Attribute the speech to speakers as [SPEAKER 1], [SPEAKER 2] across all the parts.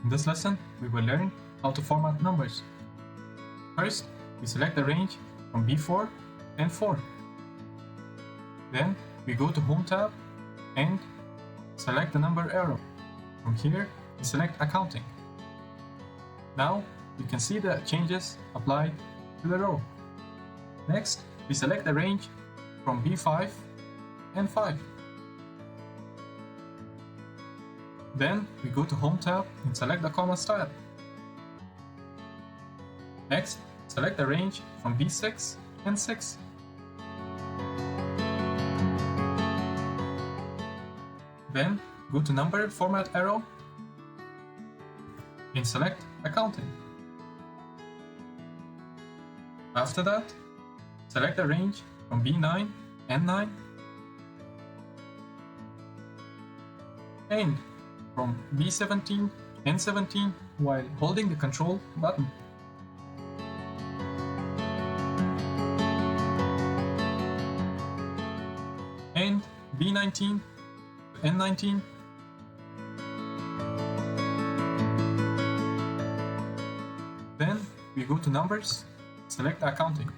[SPEAKER 1] In this lesson, we will learn how to format numbers. First, we select the range from B4 and 4. Then, we go to Home tab and select the number arrow. From here, we select Accounting. Now, we can see the changes applied to the row. Next, we select the range from B5 and 5. Then, we go to Home tab and select the comma style. Next, select the range from B6 and 6. Then, go to Number Format arrow and select Accounting. After that, select the range from B9 and 9 and from B17 and 17 while holding the Control button. And B19 to N19. Then we go to Numbers, select Accounting.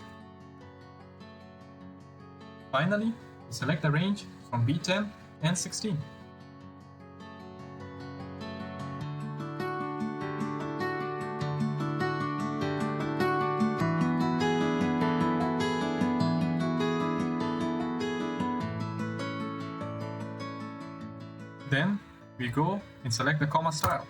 [SPEAKER 1] Finally, select the range from B10 and 16. Then we go and select the comma style.